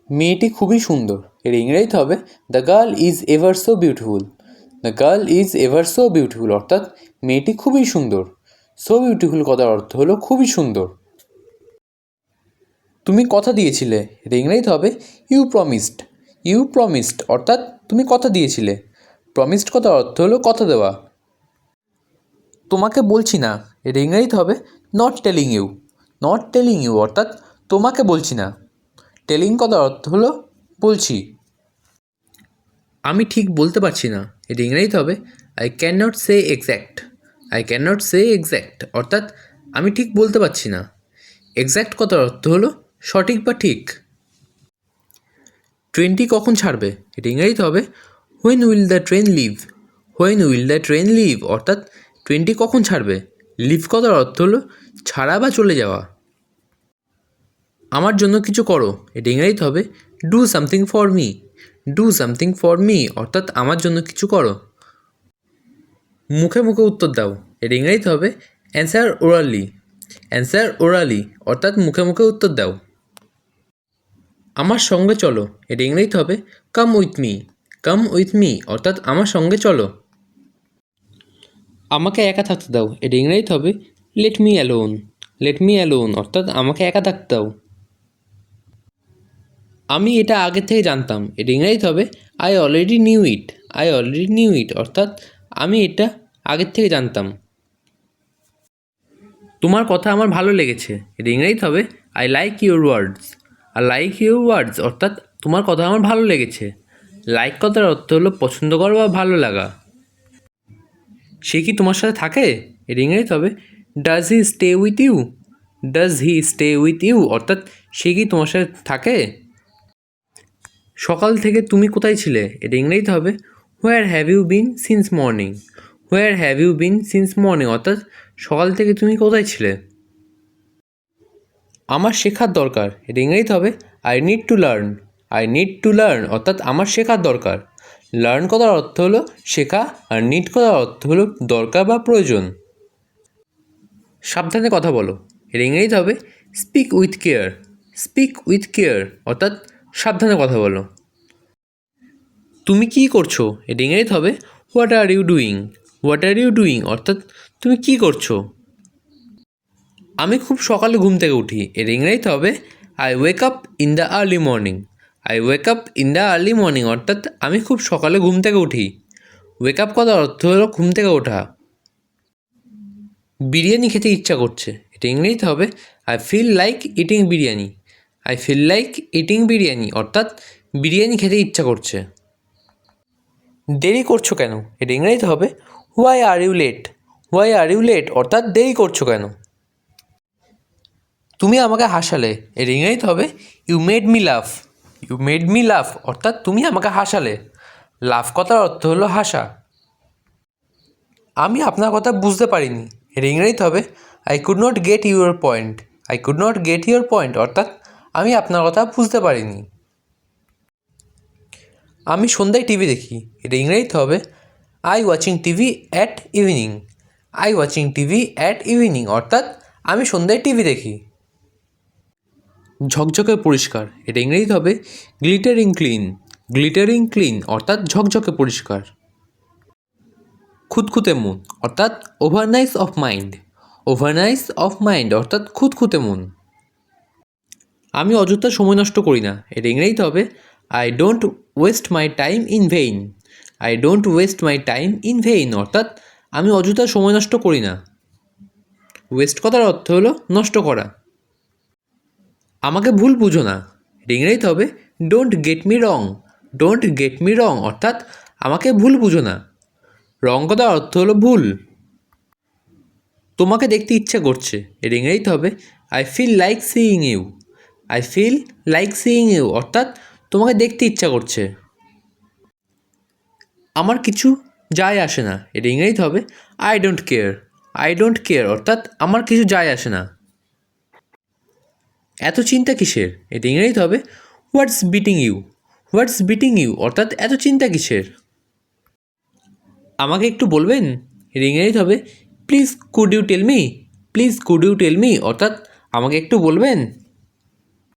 মেয়েটি খুবই সুন্দর, এর ইংরেজিতে হবে the girl is ever so beautiful. The girl is ever so beautiful অর্থাৎ মেয়েটি খুবই সুন্দর। সো বিউটিফুল কথার অর্থ হলো খুবই সুন্দর। তুমি কথা দিয়েছিলে, এর ইংরেজিতে হবে ইউ প্রমিসড। ইউ প্রমিসড অর্থাৎ তুমি কথা দিয়েছিলে। প্রমিসড কথার অর্থ হলো কথা দেওয়া। তোমাকে বলছি না, এর ইংরেজিতে হবে not telling you. Not telling you অর্থাৎ তোমাকে বলছি না। টেলিং কথার অর্থ হলো বলছি। আমি ঠিক বলতে পারছি না, এর ইংরেজিতে হবে I can not say exact. I can not say exact অর্থাৎ আমি ঠিক বলতে পারছি না। এক্স্যাক্ট কথার অর্থ হলো সঠিক বা ঠিক। ট্রেনটি কখন ছাড়বে, এর ইংরেজিতে হবে when will the train leave. When will the train leave অর্থাৎ ট্রেনটি কখন ছাড়বে। লিভ কথার অর্থ হলো ছাড়া বা চলে যাওয়া। আমার জন্য কিছু করো, এটা ইংরেজিতে হবে do something for me. Do something for me অর্থাৎ আমার জন্য কিছু করো। মুখে মুখে উত্তর দাও, এর ইংরেজিতে হবে অ্যান্সার ওরালি। অ্যান্সার ওরালি অর্থাৎ মুখে মুখে উত্তর দাও। আমার সঙ্গে চলো, এর ইংরেজিতে হবে come with me. Come with me অর্থাৎ আমার সঙ্গে চলো। আমাকে একা থাকতে দাও, এর ইংরেজিতে হবে let me alone. Let me alone অর্থাৎ আমাকে একা থাকতে দাও। আমি এটা আগে থেকে জানতাম, এর ইংরেজিতে হবে I already knew it. I already knew it অর্থাৎ আমি এটা আগের থেকে জানতাম। তোমার কথা আমার ভালো লেগেছে, এর ইংরেজিতে হবে I like your words. I like your words অর্থাৎ তোমার কথা আমার ভালো লেগেছে। লাইক কথার অর্থ হলো পছন্দ করা বা ভালো লাগা। সে কি তোমার সাথে থাকে, এর ইংরেজিতে হবে does he stay with you. Does he stay with you অর্থাৎ সে কি তোমার সাথে থাকে। সকাল থেকে তুমি কোথায় ছিলে, এটা ইংরেজিতে হবে where have you been since morning. Where have you been since morning অর্থাৎ সকাল থেকে তুমি কোথায় ছিলে। আমার শেখার দরকার, এটা ইংরেজিতে হবে I need to learn. I need to learn অর্থাৎ আমার শেখার দরকার। লার্ন করার অর্থ হলো শেখা, আর নিড করার অর্থ হলো দরকার বা প্রয়োজন। সাবধানে কথা বলো, এর ইংরেজিতে হবে speak with care. Speak with care অর্থাৎ সাবধানে কথা বলো। তুমি কী করছো, এটা ইংরেজিতে হবে what are you doing. What are you doing অর্থাৎ তুমি কী করছো। আমি খুব সকালে ঘুম থেকে উঠি, এর ইংরেজিতে হবে I wake up in the early morning. I wake up in the early morning অর্থাৎ আমি খুব সকালে ঘুম থেকে উঠি। ওয়েক আপ কথার অর্থ হলো ঘুম থেকে ওঠা। বিরিয়ানি খেতে ইচ্ছা করছে, এটা ইংরেজিতে হবে I feel like eating biryani. I feel like eating biryani অর্থাৎ বিরিয়ানি খেতে ইচ্ছা করছে। দেরি করছো কেন, এটা ইংরেজিতে হবে why are you late. Why are you late অর্থাৎ দেরি করছো কেন। তুমি আমাকে হাসালে, এর ইংরেজিতে হবে ইউ মেড মি লাফ। ইউ মেড মি লাফ অর্থাৎ তুমি আমাকে হাসালে। লাফ কথার অর্থ হলো হাসা। আমি আপনার কথা বুঝতে পারিনি, এর ইংরেজিতে হবে I could not get your point. I could not get your point অর্থাৎ আমি আপনার কথা বুঝতে পারিনি। আমি সন্ধ্যায় টিভি দেখি, এটা ইংরেজিতে হবে I watching TV at evening. I watching TV at evening অর্থাৎ আমি সন্ধ্যায় টিভি দেখি। ঝকঝকে পরিষ্কার, এটা ইংরেজিতে হবে গ্লিটারিং ক্লিন। গ্লিটারিং ক্লিন অর্থাৎ ঝকঝকে পরিষ্কার। খুঁতখুঁতে মন অর্থাৎ ওভারনাইস অফ মাইন্ড। ওভারনাইস অফ মাইন্ড অর্থাৎ খুঁতখুঁতে মন। আমি অযথা সময় নষ্ট করি না, এটা ইংরেজিতে হবে I don't waste my time in vein. I don't waste my time in vein অর্থাৎ আমি অযথা সময় নষ্ট করি না। ওয়েস্ট কথার অর্থ হলো নষ্ট করা। আমাকে ভুল বুঝো না, এটা ইংরেজিতে হবে don't get me wrong. Don't get me রং অর্থাৎ আমাকে ভুল বুঝো না। রং কথার অর্থ হলো ভুল। তোমাকে দেখতে ইচ্ছা করছে, এর ইংরেজিতে হবে I feel like seeing you. I feel like seeing you অর্থাৎ তোমাকে দেখতে ইচ্ছা করছে। আমার কিছু যায় আসে না, এর ইংরেজিতে হবে I don't care. I don't care অর্থাৎ আমার কিছু যায় আসে না। এত চিন্তা কিসের, এটা ইংরেজিতে হবে what's biting you. What's biting you অর্থাৎ এত চিন্তা কিসের। আমাকে একটু বলবেন, এর ইংরেজিতে হবে please could you tell me. Please could you tell me অর্থাৎ আমাকে একটু বলবেন।